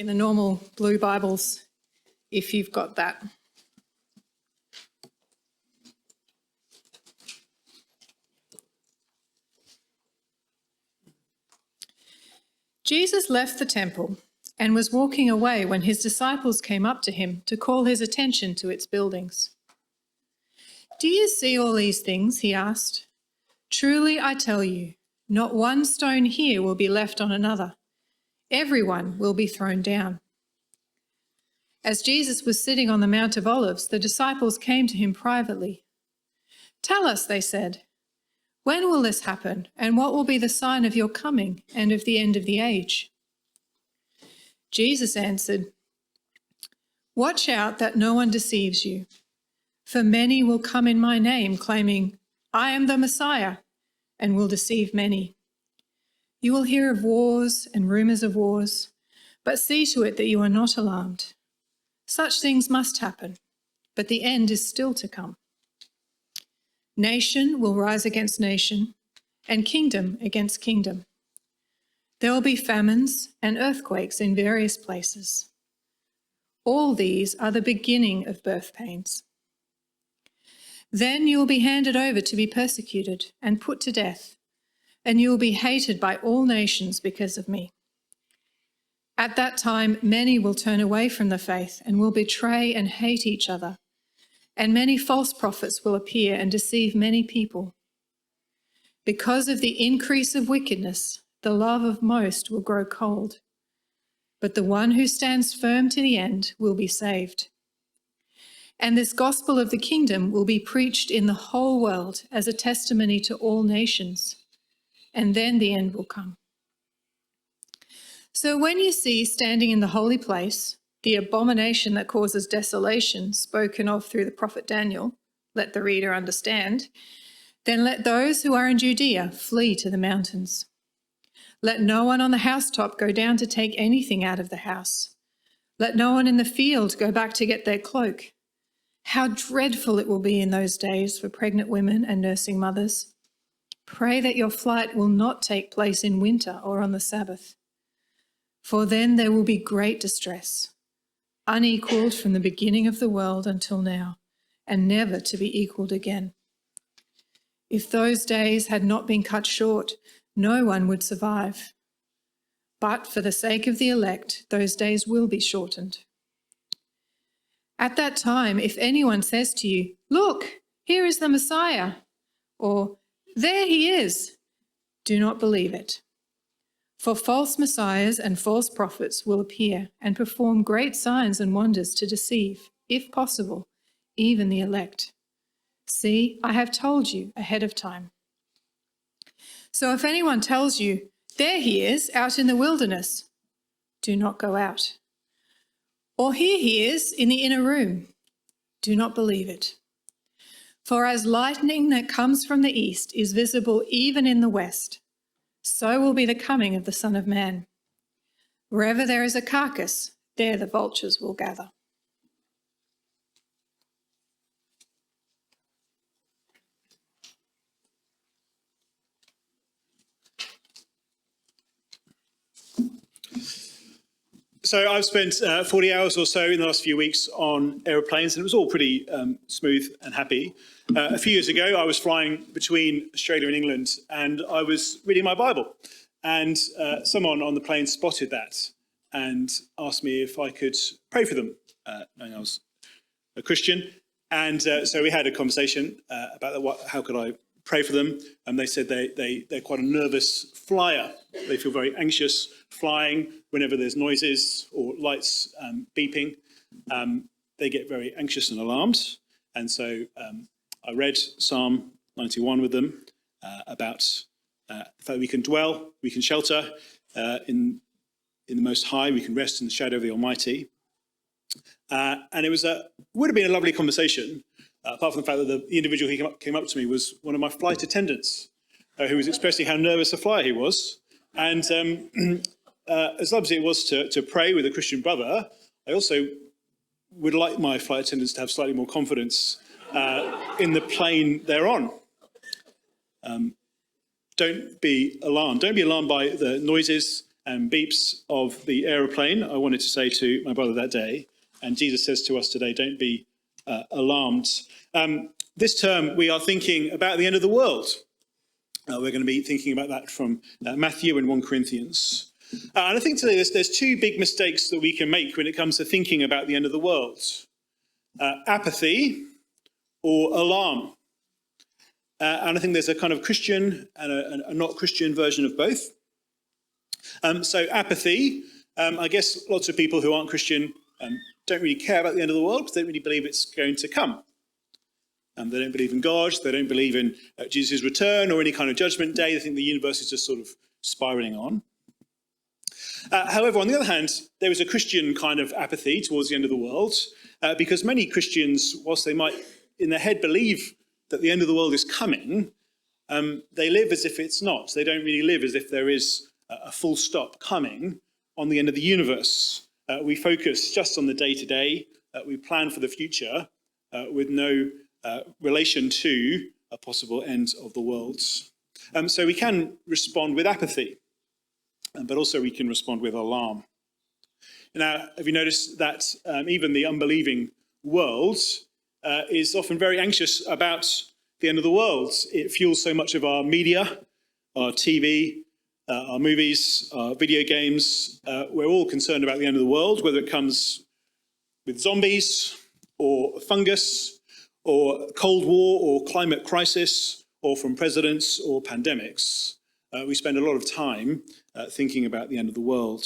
in the normal blue Bibles, if you've got that. Jesus left the temple and was walking away when his disciples came up to him to call his attention to its buildings. "Do you see all these things?" he asked. "Truly I tell you, not one stone here will be left on another. Everyone will be thrown down." As Jesus was sitting on the Mount of Olives, the disciples came to him privately. "Tell us," they said, "when will this happen, and what will be the sign of your coming and of the end of the age?" Jesus answered, "Watch out that no one deceives you, for many will come in my name, claiming, 'I am the Messiah,' and will deceive many. You will hear of wars and rumors of wars, but see to it that you are not alarmed. Such things must happen, but the end is still to come. Nation will rise against nation, and kingdom against kingdom. There will be famines and earthquakes in various places. All these are the beginning of birth pains. Then you will be handed over to be persecuted and put to death, and you will be hated by all nations because of me. At that time, many will turn away from the faith and will betray and hate each other, and many false prophets will appear and deceive many people. Because of the increase of wickedness, the love of most will grow cold, but the one who stands firm to the end will be saved. And this gospel of the kingdom will be preached in the whole world as a testimony to all nations, and then the end will come. So when you see standing in the holy place the abomination that causes desolation spoken of through the prophet Daniel, let the reader understand, then let those who are in Judea flee to the mountains. Let no one on the housetop go down to take anything out of the house. Let no one in the field go back to get their cloak. How dreadful it will be in those days for pregnant women and nursing mothers. Pray that your flight will not take place in winter or on the Sabbath, for then there will be great distress, unequaled from the beginning of the world until now, and never to be equaled again. If those days had not been cut short, no one would survive. But for the sake of the elect, those days will be shortened. At that time, if anyone says to you, 'Look, here is the Messiah,' or 'There he is,' do not believe it. For false messiahs and false prophets will appear and perform great signs and wonders to deceive, if possible, even the elect. See, I have told you ahead of time. So if anyone tells you, 'There he is, out in the wilderness,' do not go out. Or 'Here he is in the inner room,' do not believe it. For as lightning that comes from the east is visible even in the west, so will be the coming of the Son of Man. Wherever there is a carcass, there the vultures will gather." So I've spent 40 hours or so in the last few weeks on aeroplanes, and it was all pretty smooth and happy. A few years ago, I was flying between Australia and England, and I was reading my Bible. And someone on the plane spotted that and asked me if I could pray for them, knowing I was a Christian. And so we had a conversation about how could I pray for them. And they said they're quite a nervous flyer. They feel very anxious flying whenever there's noises or lights beeping. They get very anxious and alarmed. And so I read Psalm 91 with them about the fact we can dwell, we can shelter in the Most High, we can rest in the shadow of the Almighty. And it would have been a lovely conversation, apart from the fact that the individual who came up to me was one of my flight attendants, who was expressing how nervous a flyer he was. And as lovely as it was to pray with a Christian brother, I also would like my flight attendants to have slightly more confidence in the plane they're on. Don't be alarmed. Don't be alarmed by the noises and beeps of the aeroplane, I wanted to say to my brother that day, and Jesus says to us today, don't be alarmed. This term, we are thinking about the end of the world. We're going to be thinking about that from Matthew and 1 Corinthians. And I think today there's two big mistakes that we can make when it comes to thinking about the end of the world. Apathy or alarm. And I think there's a kind of Christian and a not Christian version of both. So apathy, I guess lots of people who aren't Christian don't really care about the end of the world because they don't really believe it's going to come. They don't believe in God, they don't believe in Jesus' return or any kind of judgment day. They think the universe is just sort of spiraling on. However, on the other hand, there is a Christian kind of apathy towards the end of the world because many Christians, whilst they might in their head believe that the end of the world is coming, they live as if it's not. They don't really live as if there is a full stop coming on the end of the universe. We focus just on the day-to-day. We plan for the future with no relation to a possible end of the world. So we can respond with apathy, but also we can respond with alarm. Now, have you noticed that even the unbelieving world is often very anxious about the end of the world? It fuels so much of our media, our TV, our movies, our video games. We're all concerned about the end of the world, whether it comes with zombies or fungus or Cold War or climate crisis or from presidents or pandemics. We spend a lot of time thinking about the end of the world.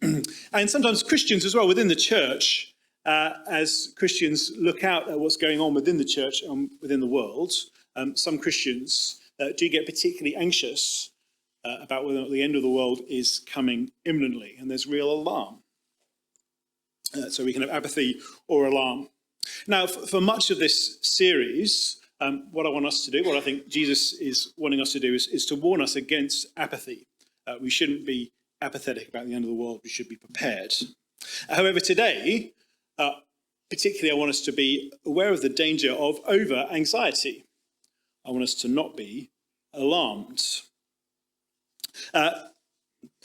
And sometimes Christians as well within the church, as Christians look out at what's going on within the church and within the world, some Christians do get particularly anxious about whether or not the end of the world is coming imminently, and there's real alarm. So we can have apathy or alarm. Now, for much of this series, what I want us to do, what I think Jesus is wanting us to do is to warn us against apathy. We shouldn't be apathetic about the end of the world. We should be prepared. However, today, particularly, I want us to be aware of the danger of over-anxiety. I want us to not be alarmed.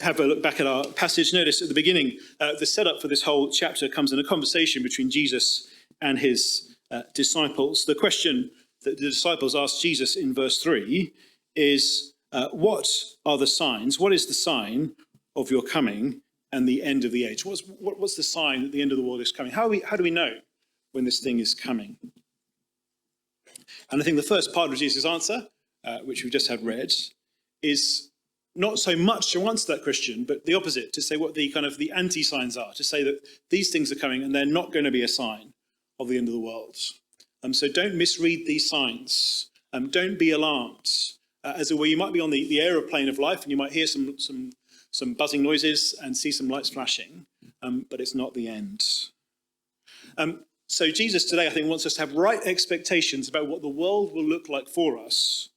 Have a look back at our passage. Notice at the beginning, the setup for this whole chapter comes in a conversation between Jesus and his disciples. The question that the disciples asked Jesus in verse 3 is, what are the signs? What is the sign of your coming and the end of the age? What's the sign that the end of the world is coming? How do we know when this thing is coming? And I think the first part of Jesus' answer, which we've just had read, is not so much to answer that question, but the opposite, to say what the kind of the anti-signs are, to say that these things are coming and they're not going to be a sign of the end of the world. So don't misread these signs. Don't be alarmed. As it were, you might be on the aeroplane of life and you might hear some buzzing noises and see some lights flashing, but it's not the end. So Jesus today, I think, wants us to have right expectations about what the world will look like for us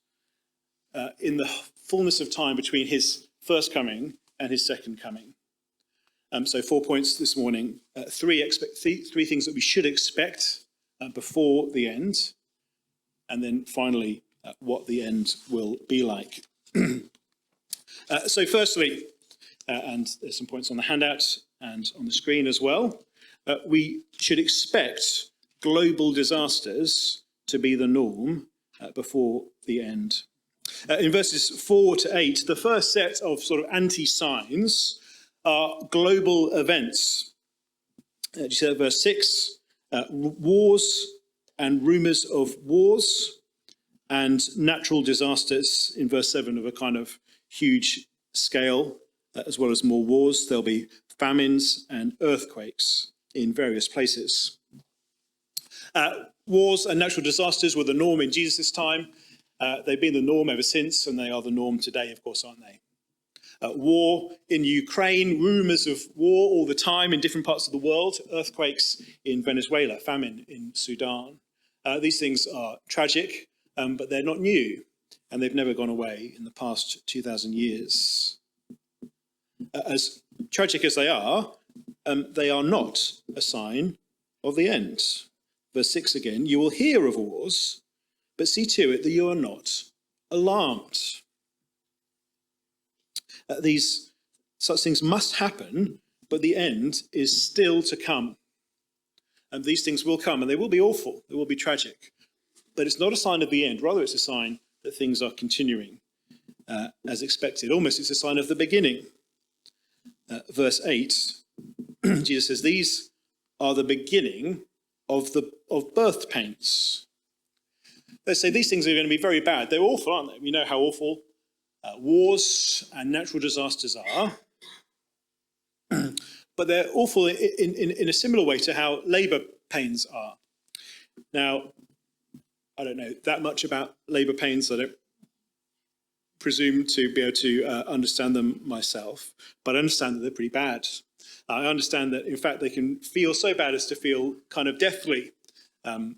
in the fullness of time between his first coming and his second coming. So 4 points this morning, three things that we should expect before the end, and then finally what the end will be like. So firstly, and there's some points on the handout and on the screen as well, we should expect global disasters to be the norm before the end. In verses 4 to 8, the first set of sort of anti-signs are global events. You see that verse 6, wars and rumours of wars, and natural disasters in verse 7 of a kind of huge scale, as well as more wars. There'll be famines and earthquakes in various places. Wars and natural disasters were the norm in Jesus' time. They've been the norm ever since, and they are the norm today, of course, aren't they? War in Ukraine, rumours of war all the time in different parts of the world, earthquakes in Venezuela, famine in Sudan. These things are tragic, but they're not new, and they've never gone away in the past 2,000 years. As tragic as they are not a sign of the end. Verse 6 again, you will hear of wars, but see to it that you are not alarmed. These such things must happen, but the end is still to come. And these things will come, and they will be awful, they will be tragic. But it's not a sign of the end, rather it's a sign that things are continuing as expected. Almost it's a sign of the beginning. Verse 8, Jesus says, these are the beginning of birth pains. They say these things are going to be very bad. They're awful, aren't they? We know how awful wars and natural disasters are. But they're awful in a similar way to how labour pains are. Now, I don't know that much about labour pains. I don't presume to be able to understand them myself, but I understand that they're pretty bad. I understand that, in fact, they can feel so bad as to feel kind of deathly. And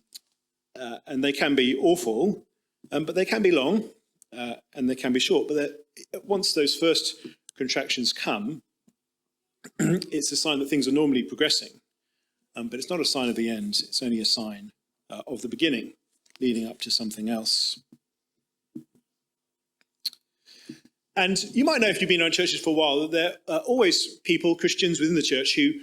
they can be awful, but they can be long and they can be short. But once those first contractions come, it's a sign that things are normally progressing. But it's not a sign of the end. It's only a sign of the beginning, leading up to something else. And you might know, if you've been around churches for a while, that there are always people, Christians within the church, who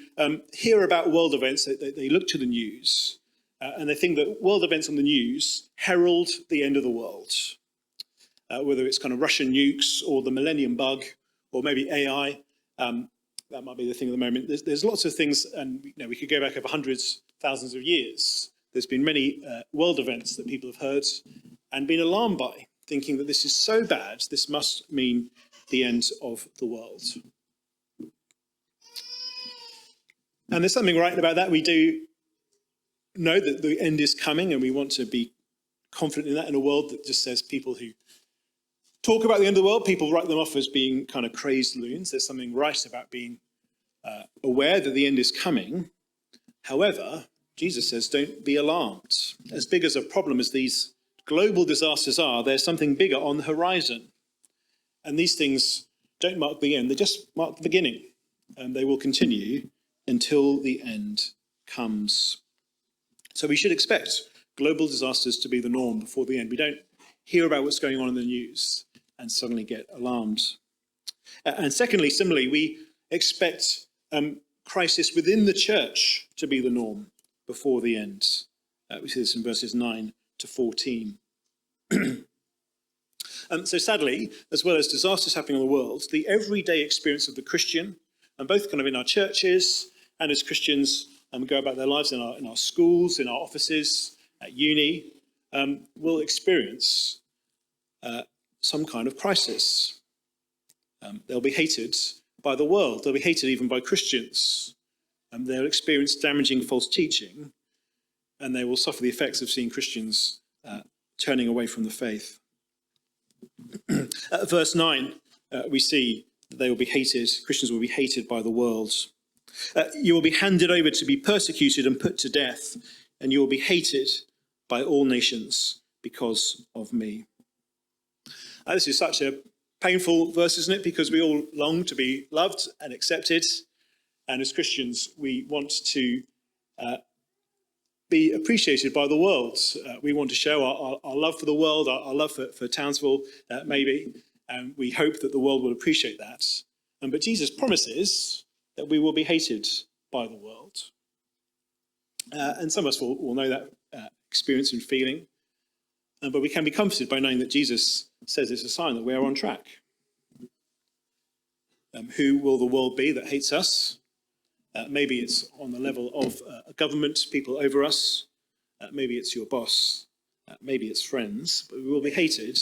hear about world events. They look to the news, and they think that world events on the news herald the end of the world. Whether it's kind of Russian nukes or the millennium bug or maybe AI, that might be the thing at the moment. There's lots of things, and we could go back over hundreds, thousands of years. There's been many world events that people have heard and been alarmed by, thinking that this is so bad, this must mean the end of the world. And there's something right about that. We do know that the end is coming, and we want to be confident in that, in a world that just says people who talk about the end of the world, people write them off as being kind of crazed loons. There's something right about being aware that the end is coming. However, Jesus says, don't be alarmed. As big as a problem as these global disasters are, there's something bigger on the horizon. And these things don't mark the end, they just mark the beginning. And they will continue until the end comes. So we should expect global disasters to be the norm before the end. We don't hear about what's going on in the news and suddenly get alarmed. And secondly, similarly, we expect crisis within the church to be the norm before the end. We see this in verses 9 to 14. So sadly, as well as disasters happening in the world, the everyday experience of the Christian, and both kind of in our churches and as Christians, we go about their lives in our schools, in our offices, at uni, will experience some kind of crisis. They'll be hated by the world. They'll be hated even by Christians. They'll experience damaging false teaching, and they will suffer the effects of seeing Christians turning away from the faith. At verse 9, we see that they will be hated, Christians will be hated by the world. You will be handed over to be persecuted and put to death, and you will be hated by all nations because of me. This is such a painful verse, isn't it? Because we all long to be loved and accepted. And as Christians, we want to be appreciated by the world. We want to show our love for the world, our love for Townsville, maybe. And we hope that the world will appreciate that. But Jesus promises that we will be hated by the world. And some of us will know that experience and feeling. But we can be comforted by knowing that Jesus says it's a sign that we are on track. Who will the world be that hates us? Maybe it's on the level of a government, people over us. Maybe it's your boss. Maybe it's friends. But we will be hated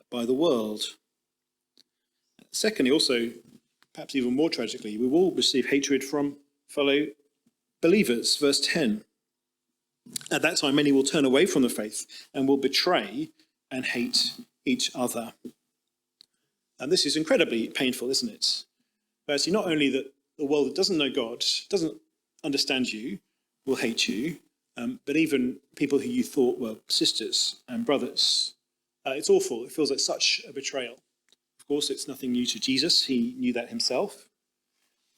by the world. Secondly, also, perhaps even more tragically, we will receive hatred from fellow believers. Verse 10. At that time, many will turn away from the faith and will betray and hate each other. And this is incredibly painful, isn't it? Firstly, not only that the world that doesn't know God, doesn't understand you, will hate you, but even people who you thought were sisters and brothers. It's awful. It feels like such a betrayal. Of course, it's nothing new to Jesus. He knew that himself.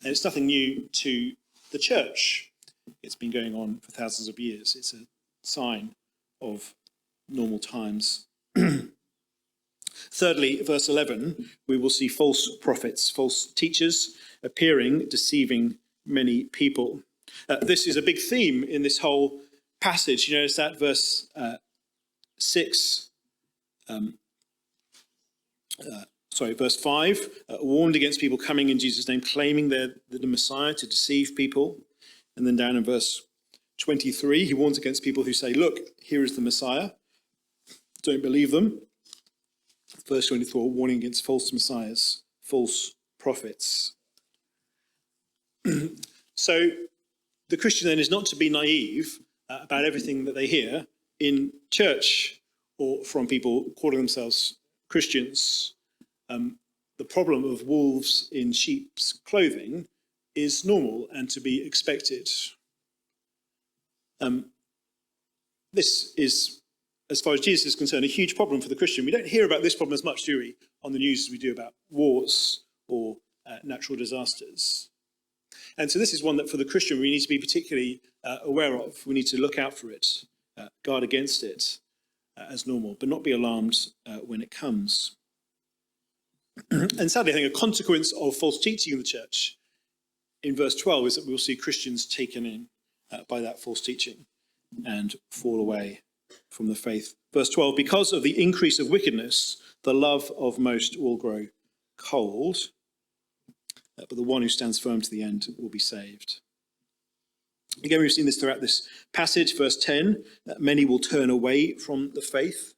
And it's nothing new to the church. It's been going on for thousands of years. It's a sign of normal times. Thirdly, verse 11, we will see false prophets, false teachers appearing, deceiving many people. This is a big theme in this whole passage. You notice that verse 6, verse 5, warned against people coming in Jesus' name, claiming they're the Messiah to deceive people. And then down in verse 23, he warns against people who say, look, here is the Messiah. Don't believe them. Verse 24, warning against false messiahs, false prophets. So the Christian then is not to be naive about everything that they hear in church or from people calling themselves Christians. The problem of wolves in sheep's clothing is normal and to be expected. This is, as far as Jesus is concerned, a huge problem for the Christian. We don't hear about this problem as much, do we, on the news as we do about wars or natural disasters. And so this is one that for the Christian we need to be particularly aware of. We need to look out for it, guard against it as normal, but not be alarmed when it comes. And sadly, I think a consequence of false teaching in the church in verse 12 is that we'll see Christians taken in by that false teaching and fall away from the faith. Verse 12, because of the increase of wickedness, the love of most will grow cold, but the one who stands firm to the end will be saved. Again, we've seen this throughout this passage. Verse 10, many will turn away from the faith.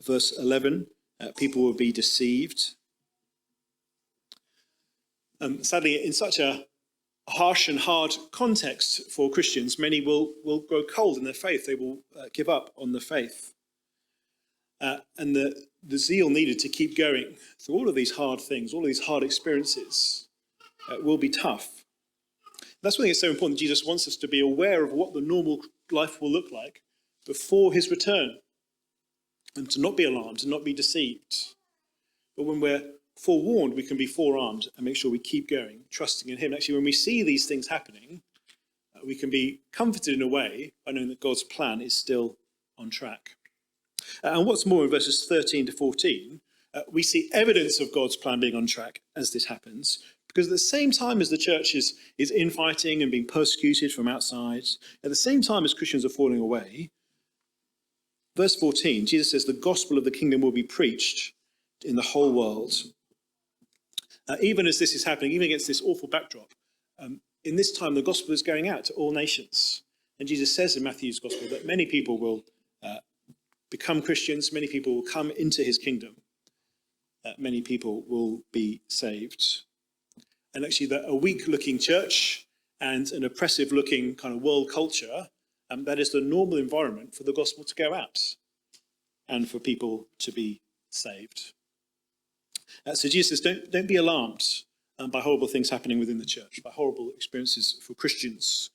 Verse 11, people will be deceived. Sadly, in such a harsh and hard context for Christians, many will grow cold in their faith. They will give up on the faith. And the zeal needed to keep going through all of these hard things, all of these hard experiences, will be tough. That's why I think it's so important that Jesus wants us to be aware of what the normal life will look like before his return, and to not be alarmed, to not be deceived. But when we're forewarned, we can be forearmed and make sure we keep going, trusting in him. Actually, when we see these things happening, we can be comforted in a way by knowing that God's plan is still on track. And what's more, in verses 13 to 14, we see evidence of God's plan being on track as this happens, because at the same time as the church is infighting and being persecuted from outside, at the same time as Christians are falling away, verse 14, Jesus says the gospel of the kingdom will be preached in the whole world. Even as this is happening, even against this awful backdrop, in this time the gospel is going out to all nations. And Jesus says in Matthew's gospel that many people will become Christians, many people will come into his kingdom, many people will be saved. And actually a weak-looking church and an oppressive-looking kind of world culture, that is the normal environment for the gospel to go out and for people to be saved. So Jesus says, don't be alarmed by horrible things happening within the church, by horrible experiences for Christians.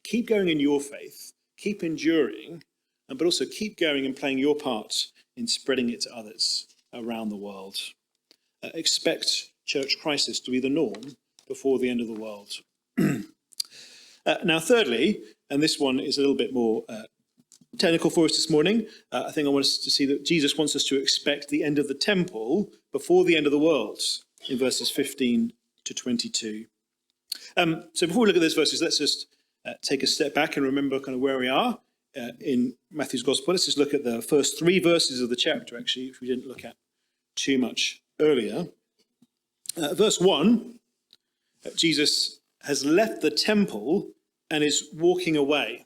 Keep going in your faith, keep enduring, but also keep going and playing your part in spreading it to others around the world. Expect church crisis to be the norm before the end of the world. Now, thirdly, and this one is a little bit more technical for us this morning, I think I want us to see that Jesus wants us to expect the end of the temple before the end of the world in verses 15 to 22. So before we look at those verses, let's just take a step back and remember kind of where we are in Matthew's Gospel. Let's just look at the first 3 verses of the chapter, actually, if we didn't look at too much earlier. Verse 1, Jesus has left the temple and is walking away.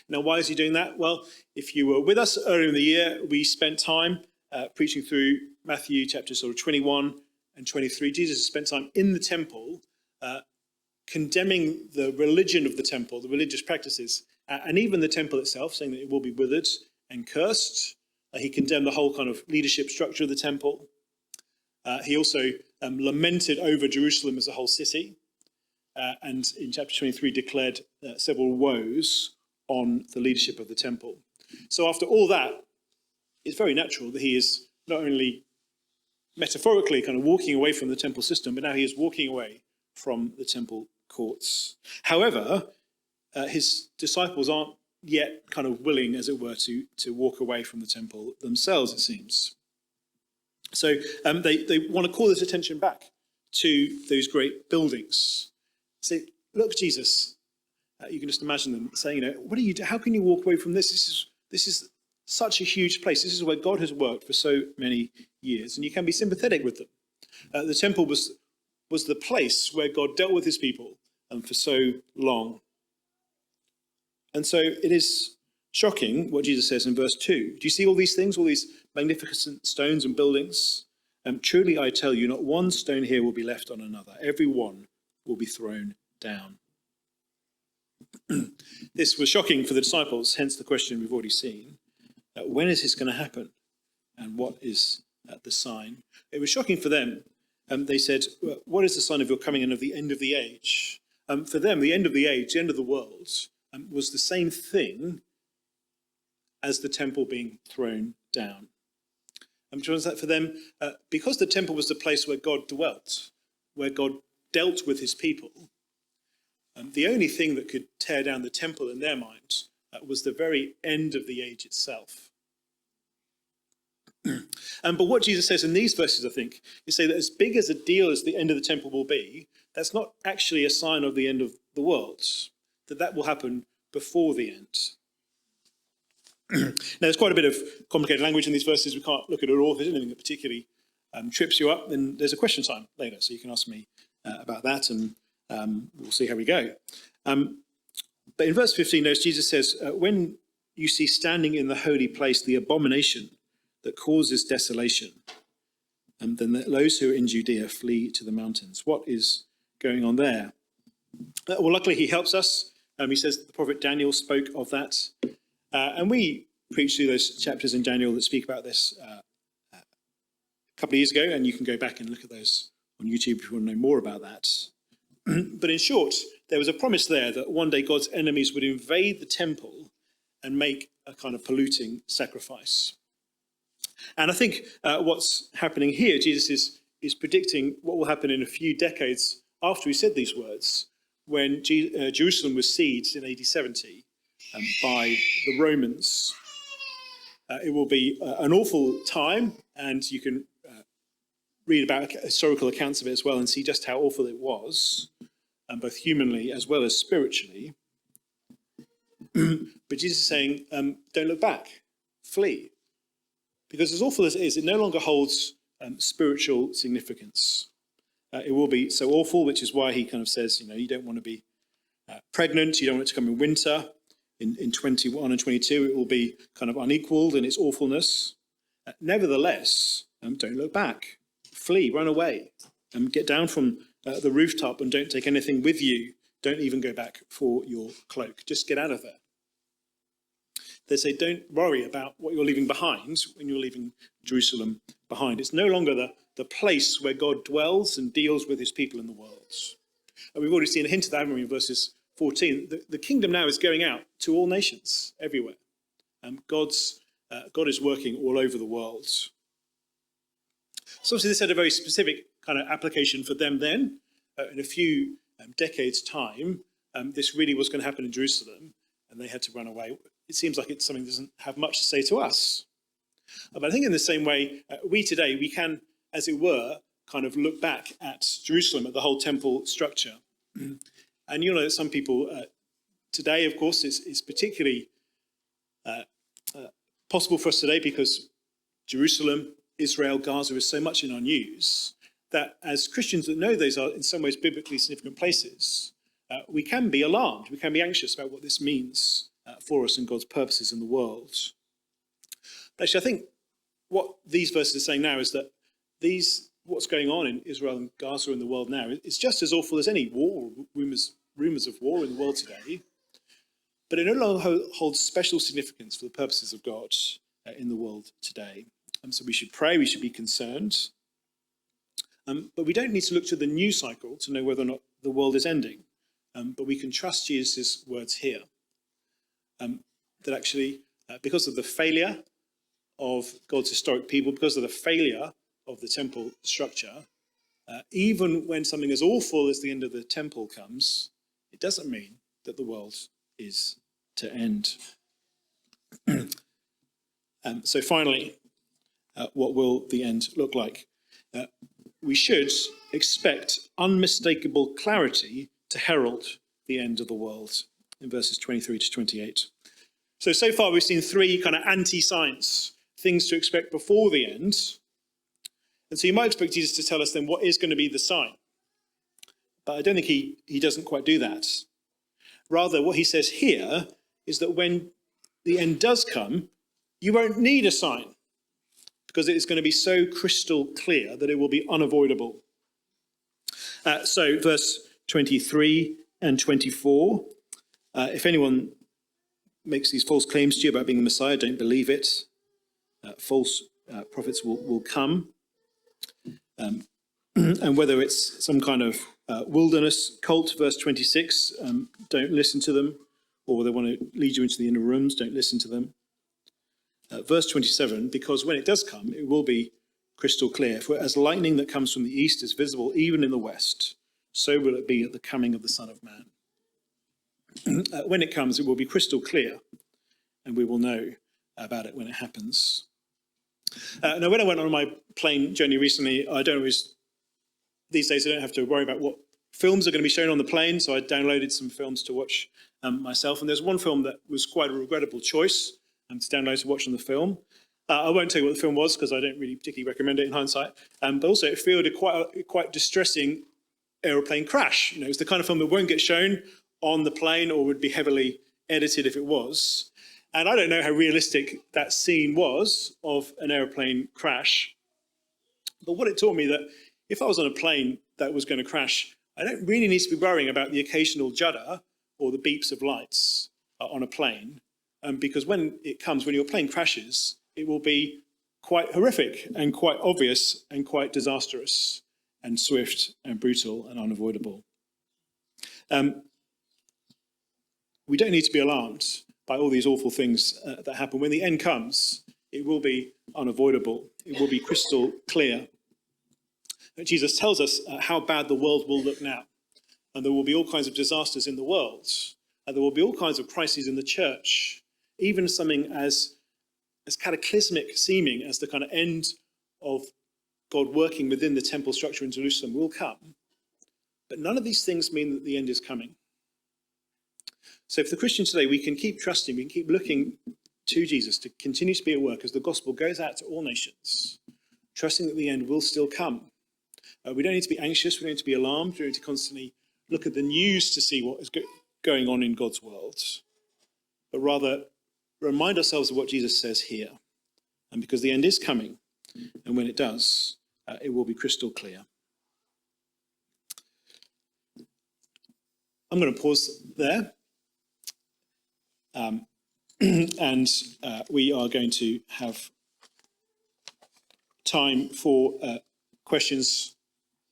Now, why is he doing that? Well, if you were with us earlier in the year, we spent time preaching through Matthew chapters sort of 21 and 23. Jesus spent time in the temple condemning the religion of the temple, the religious practices, and even the temple itself, saying that it will be withered and cursed. He condemned the whole kind of leadership structure of the temple. He also lamented over Jerusalem as a whole city, and in chapter 23 declared several woes on the leadership of the temple. So after all that, it's very natural that he is not only metaphorically kind of walking away from the temple system, but now he is walking away from the temple courts. However, his disciples aren't yet kind of willing, as it were, to walk away from the temple themselves, it seems. So they want to call this attention back to those great buildings. Say, look, Jesus. You can just imagine them saying, what do you do? How can you walk away from this? This is such a huge place. This is where God has worked for so many years, and you can be sympathetic with them. The temple was the place where God dealt with his people for so long. And so it is shocking what Jesus says in verse 2. Do you see all these things, all these magnificent stones and buildings? Truly I tell you, not one stone here will be left on another. Every one will be thrown down. This was shocking for the disciples, hence the question we've already seen. When is this going to happen? And what is the sign? It was shocking for them. They said, what is the sign of your coming and of the end of the age? For them, the end of the age, the end of the world, was the same thing as the temple being thrown down. Which was that for them, because the temple was the place where God dwelt, where God dealt with his people, the only thing that could tear down the temple in their minds was the very end of the age itself. But what Jesus says in these verses, I think, is say that as big as a deal as the end of the temple will be, that's not actually a sign of the end of the world, that will happen before the end. Now, there's quite a bit of complicated language in these verses. We can't look at it all. If there's anything that particularly trips you up, then there's a question time later, so you can ask me about that, and we'll see how we go. But in verse 15, notice Jesus says, when you see standing in the holy place the abomination that causes desolation, then let those who are in Judea flee to the mountains. What is going on there? Well, luckily he helps us. He says that the prophet Daniel spoke of that. And we preached through those chapters in Daniel that speak about this a couple of years ago, and you can go back and look at those on YouTube if you want to know more about that. But in short, there was a promise there that one day God's enemies would invade the temple and make a kind of polluting sacrifice. And I think what's happening here, Jesus is predicting what will happen in a few decades after he said these words, when Jerusalem was sieged in AD 70 by the Romans. It will be an awful time, and you can read about historical accounts of it as well and see just how awful it was, both humanly as well as spiritually. But Jesus is saying, don't look back, flee. Because as awful as it is, it no longer holds spiritual significance. It will be so awful, which is why he kind of says, you don't want to be pregnant, you don't want it to come in winter. In 21 and 22, it will be kind of unequaled in its awfulness. Nevertheless, don't look back. Flee, run away, get down from the rooftop and don't take anything with you. Don't even go back for your cloak. Just get out of there. They say, don't worry about what you're leaving behind when you're leaving Jerusalem behind. It's no longer the place where God dwells and deals with his people in the world. And we've already seen a hint of that, haven't we, in verses 14. The kingdom now is going out to all nations, everywhere. God is working all over the world. So obviously this had a very specific kind of application for them then. In a few decades' time, this really was going to happen in Jerusalem, and they had to run away. It seems like it's something that doesn't have much to say to us. But I think in the same way, we today, we can, as it were, kind of look back at Jerusalem, at the whole temple structure. And you'll know that some people today, of course, is particularly possible for us today because Jerusalem, Israel, Gaza is so much in our news that as Christians that know those are in some ways biblically significant places, we can be alarmed, we can be anxious about what this means for us and God's purposes in the world. But actually, I think what these verses are saying now is that what's going on in Israel and Gaza in the world now is just as awful as any war, rumours of war in the world today, but it no longer holds special significance for the purposes of God in the world today. So we should pray, we should be concerned, but we don't need to look to the news cycle to know whether or not the world is ending, but we can trust Jesus' words here, that actually, because of the failure of God's historic people, because of the failure of the temple structure, even when something as awful as the end of the temple comes, it doesn't mean that the world is to end. So finally, what will the end look like? We should expect unmistakable clarity to herald the end of the world in verses 23 to 28. So far we've seen three kind of anti-signs, things to expect before the end. And so you might expect Jesus to tell us then what is going to be the sign. But I don't think he doesn't quite do that. Rather, what he says here is that when the end does come, you won't need a sign, because it is going to be so crystal clear that it will be unavoidable. So verse 23 and 24, if anyone makes these false claims to you about being the Messiah, don't believe it. False prophets will come. And whether it's some kind of wilderness cult, verse 26, don't listen to them. Or they want to lead you into the inner rooms, don't listen to them. Verse 27, because when it does come, it will be crystal clear. For as lightning that comes from the east is visible even in the west, so will it be at the coming of the Son of Man. When it comes, it will be crystal clear, and we will know about it when it happens. Now, when I went on my plane journey recently, these days I don't have to worry about what films are going to be shown on the plane, so I downloaded some films to watch myself. And there's one film that was quite a regrettable choice to download to watch on the film. I won't tell you what the film was because I don't really particularly recommend it in hindsight. But also it feared a quite distressing aeroplane crash. It's the kind of film that won't get shown on the plane or would be heavily edited if it was. And I don't know how realistic that scene was of an aeroplane crash. But what it taught me that if I was on a plane that was going to crash, I don't really need to be worrying about the occasional judder or the beeps of lights on a plane, because when it comes, when your plane crashes, it will be quite horrific and quite obvious and quite disastrous and swift and brutal and unavoidable. We don't need to be alarmed by all these awful things that happen. When the end comes, it will be unavoidable. It will be crystal clear. Jesus tells us how bad the world will look now. And there will be all kinds of disasters in the world. And there will be all kinds of crises in the church. Even something as cataclysmic seeming as the kind of end of God working within the temple structure in Jerusalem will come. But none of these things mean that the end is coming. So for the Christian today, we can keep trusting, we can keep looking to Jesus to continue to be at work as the gospel goes out to all nations, trusting that the end will still come. We don't need to be anxious, we don't need to be alarmed, we don't need to constantly look at the news to see what is going on in God's world, but rather remind ourselves of what Jesus says here. And because the end is coming, and when it does, it will be crystal clear. I'm going to pause there. And we are going to have time for questions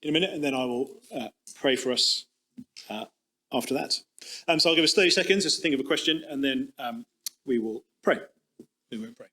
in a minute, and then I will pray for us after that. So I'll give us 30 seconds just to think of a question, and then we will pray. We won't pray.